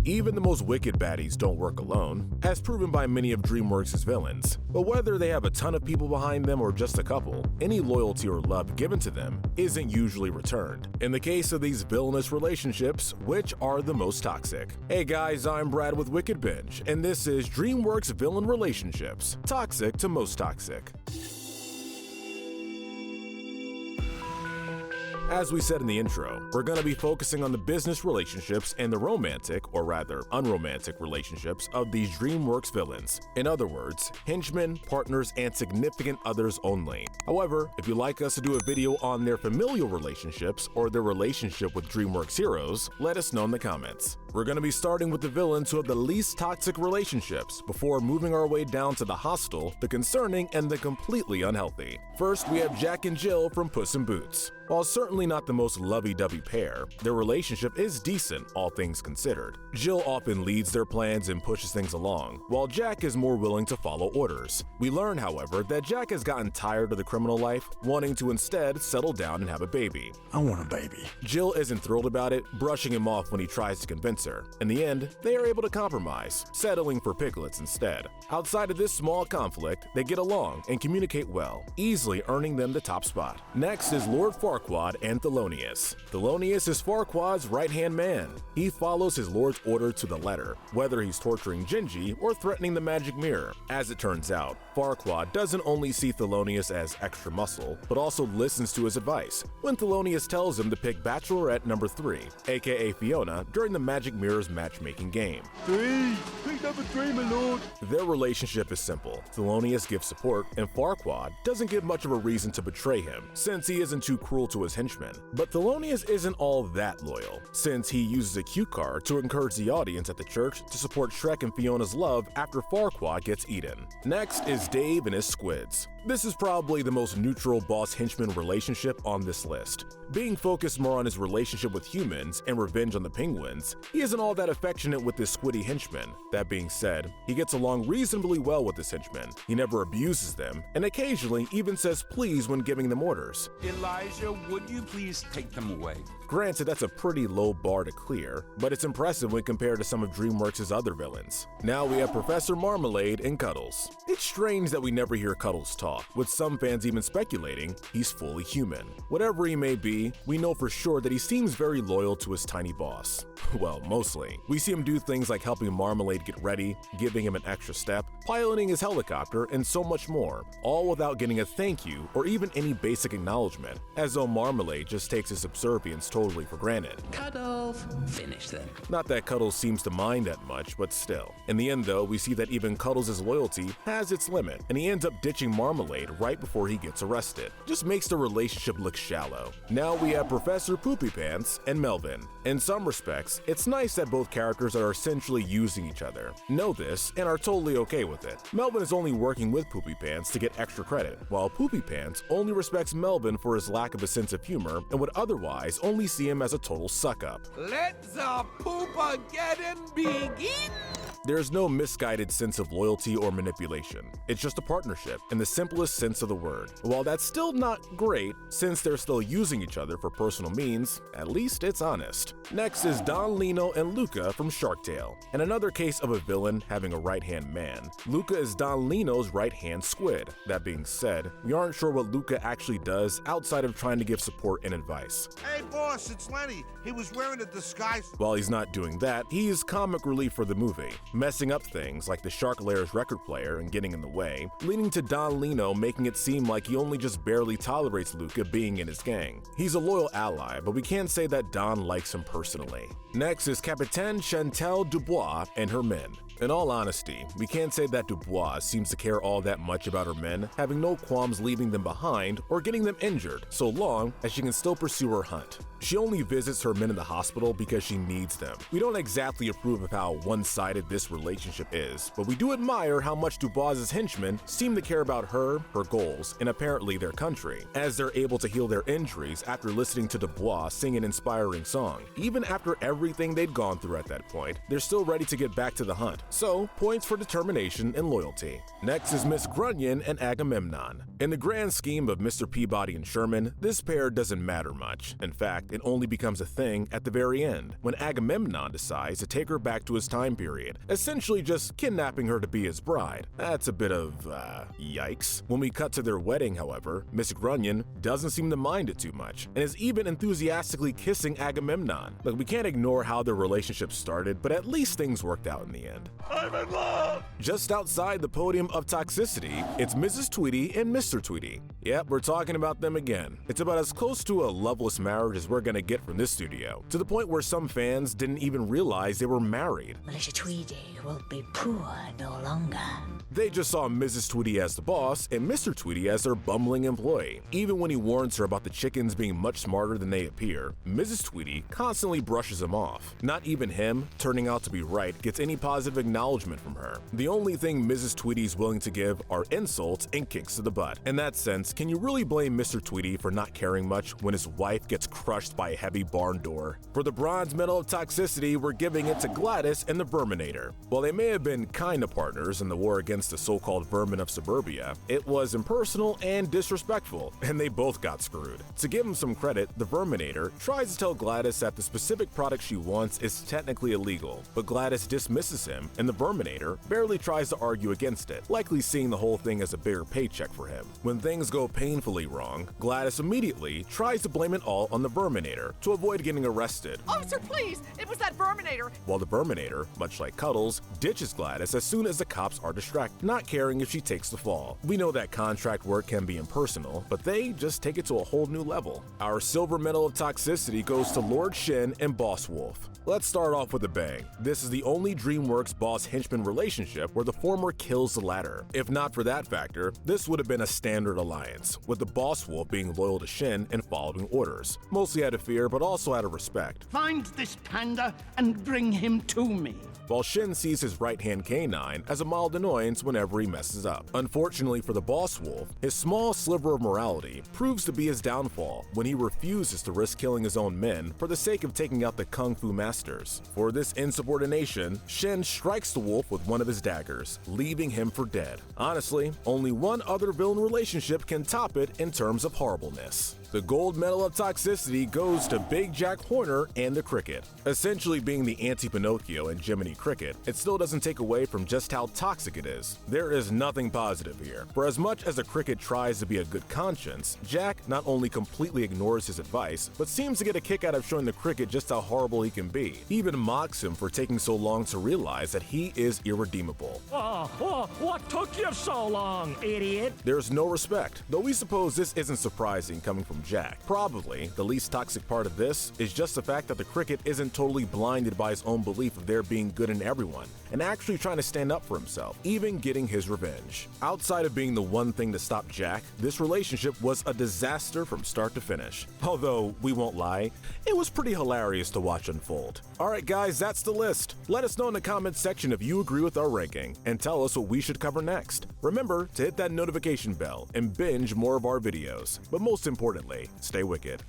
Even the most wicked baddies don't work alone, as proven by many of Dreamworks' villains. But whether they have a ton of people behind them or just a couple, any loyalty or love given to them isn't usually returned. In the case of these villainous relationships, which are the most toxic? Hey guys, I'm Brad with WickedBinge, and this is Dreamworks Villain Relationships, Toxic to Most Toxic. As we said in the intro, we're going to be focusing on the business relationships and the romantic, or rather unromantic relationships of these Dreamworks villains. In other words, henchmen, partners, and significant others only. However, if you'd like us to do a video on their familial relationships or their relationship with Dreamworks heroes, let us know in the comments. We're going to be starting with the villains who have the least toxic relationships before moving our way down to the hostile, the concerning, and the completely unhealthy. First, we have Jack and Jill from Puss in Boots. While certainly not the most lovey-dovey pair, their relationship is decent, all things considered. Jill often leads their plans and pushes things along, while Jack is more willing to follow orders. We learn, however, that Jack has gotten tired of the criminal life, wanting to instead settle down and have a baby. I want a baby. Jill isn't thrilled about it, brushing him off when he tries to convince her. In the end, they are able to compromise, settling for piglets instead. Outside of this small conflict, they get along and communicate well, easily earning them the top spot. Next is Lord Farquaad and Thelonious. Thelonious is Farquaad's right-hand man. He follows his lord's order to the letter, whether he's torturing Gingy or threatening the magic mirror. As it turns out, Farquaad doesn't only see Thelonious as extra muscle, but also listens to his advice when Thelonious tells him to pick Bachelorette number 3, aka Fiona, during the magic mirror's matchmaking game. Pick number 3, my lord. Their relationship is simple. Thelonious gives support, and Farquaad doesn't give much of a reason to betray him, since he isn't too cruel to his henchmen. But Thelonious isn't all that loyal, since he uses a cue card to encourage the audience at the church to support Shrek and Fiona's love after Farquaad gets eaten. Next is Dave and his squids. This is probably the most neutral boss-henchman relationship on this list. Being focused more on his relationship with humans and revenge on the penguins, he isn't all that affectionate with his squiddy henchmen. That being said, he gets along reasonably well with his henchmen. He never abuses them, and occasionally even says please when giving them orders. Elijah, would you please take them away? Granted, that's a pretty low bar to clear, but it's impressive when compared to some of Dreamworks' other villains. Now we have Professor Marmalade and Cuddles. It's strange that we never hear Cuddles talk, with some fans even speculating he's fully human. Whatever he may be, we know for sure that he seems very loyal to his tiny boss. Well, mostly. We see him do things like helping Marmalade get ready, giving him an extra step, piloting his helicopter, and so much more, all without getting a thank you or even any basic acknowledgement, as though Marmalade just takes his subservience totally for granted. Cuddles. Finish them. Not that Cuddles seems to mind that much, but still. In the end though, we see that even Cuddles' loyalty has its limit, and he ends up ditching Marmalade right before he gets arrested. Just makes the relationship look shallow. Now we have Professor Poopy Pants and Melvin. In some respects, it's nice that both characters are essentially using each other, know this, and are totally okay with it. Melvin is only working with Poopy Pants to get extra credit, while Poopy Pants only respects Melvin for his lack of a sense of humor and would otherwise only see him as a total suck-up. Let the poopageddon begin! There's no misguided sense of loyalty or manipulation. It's just a partnership, in the simplest sense of the word. While that's still not great, since they're still using each other for personal means, at least it's honest. Next is Don Lino and Luka from Shark Tale. In another case of a villain having a right-hand man, Luka is Don Lino's right-hand squid. That being said, we aren't sure what Luka actually does outside of trying to give support and advice. Hey boss, it's Lenny. He was wearing a disguise. While he's not doing that, he's comic relief for the movie, messing up things like the Shark Lair's record player and getting in the way, leading to Don Lino making it seem like he only just barely tolerates Luka being in his gang. He's a loyal ally, but we can't say that Don likes him personally. Next is Capitaine Chantal Dubois and her men. In all honesty, we can't say that Dubois seems to care all that much about her men, having no qualms leaving them behind or getting them injured, so long as she can still pursue her hunt. She only visits her men in the hospital because she needs them. We don't exactly approve of how one-sided this this relationship is, but we do admire how much Dubois' henchmen seem to care about her goals, and apparently their country, as they're able to heal their injuries after listening to Dubois sing an inspiring song. Even after everything they'd gone through at that point, they're still ready to get back to the hunt. So, points for determination and loyalty. Next is Miss Grunion and Agamemnon. In the grand scheme of Mr. Peabody and Sherman, this pair doesn't matter much. In fact, it only becomes a thing at the very end, when Agamemnon decides to take her back to his time period, essentially just kidnapping her to be his bride. That's a bit of, yikes. When we cut to their wedding, however, Miss Grunion doesn't seem to mind it too much, and is even enthusiastically kissing Agamemnon. Look, we can't ignore how their relationship started, but at least things worked out in the end. I'm in love! Just outside the podium of toxicity, it's Mrs. Tweedy and Mr. Tweedy. Yep, we're talking about them again. It's about as close to a loveless marriage as we're gonna get from this studio, to the point where some fans didn't even realize they were married. Mr. Tweedy will be poor no longer. They just saw Mrs. Tweedy as the boss and Mr. Tweedy as their bumbling employee. Even when he warns her about the chickens being much smarter than they appear, Mrs. Tweedy constantly brushes him off. Not even him, turning out to be right, gets any positive acknowledgement from her. The only thing Mrs. Tweedy's willing to give are insults and kicks to the butt. In that sense, can you really blame Mr. Tweedy for not caring much when his wife gets crushed by a heavy barn door? For the bronze medal of toxicity, we're giving it to Gladys and the Verminator. While they may have been kind of partners in the war against the so-called vermin of suburbia, it was impersonal and disrespectful, and they both got screwed. To give him some credit, the Verminator tries to tell Gladys that the specific product she wants is technically illegal, but Gladys dismisses him, and the Verminator barely tries to argue against it, likely seeing the whole thing as a bigger paycheck for him. When things go painfully wrong, Gladys immediately tries to blame it all on the Verminator to avoid getting arrested. Officer, please! It was that Verminator! While the Verminator, much like Cuddles, ditches Gladys as soon as the cops are distracted, not caring if she takes the fall. We know that contract work can be impersonal, but they just take it to a whole new level. Our silver medal of toxicity goes to Lord Shin and Boss Wolf. Let's start off with a bang. This is the only Dreamworks boss-henchman relationship where the former kills the latter. If not for that factor, this would have been a standard alliance, with the Boss Wolf being loyal to Shin and following orders, mostly out of fear but also out of respect. Find this panda and bring him to me. While Shin sees his right-hand canine as a mild annoyance whenever he messes up. Unfortunately for the Boss Wolf, his small sliver of morality proves to be his downfall when he refuses to risk killing his own men for the sake of taking out the Kung Fu masters. For this insubordination, Shin strikes the wolf with one of his daggers, leaving him for dead. Honestly, only one other villain relationship can top it in terms of horribleness. The gold medal of toxicity goes to Big Jack Horner and the Cricket. Essentially being the anti-Pinocchio and Jiminy Cricket, it still doesn't take away from just how toxic it is. There is nothing positive here. For as much as the Cricket tries to be a good conscience, Jack not only completely ignores his advice, but seems to get a kick out of showing the Cricket just how horrible he can be. He even mocks him for taking so long to realize that he is irredeemable. What took you so long, idiot? There's no respect, though we suppose this isn't surprising coming from Jack. Probably the least toxic part of this is just the fact that the Cricket isn't totally blinded by his own belief of there being good in everyone, and actually trying to stand up for himself, even getting his revenge. Outside of being the one thing to stop Jack, this relationship was a disaster from start to finish. Although, we won't lie, it was pretty hilarious to watch unfold. Alright guys, that's the list. Let us know in the comments section if you agree with our ranking, and tell us what we should cover next. Remember to hit that notification bell and binge more of our videos. But most importantly, stay wicked.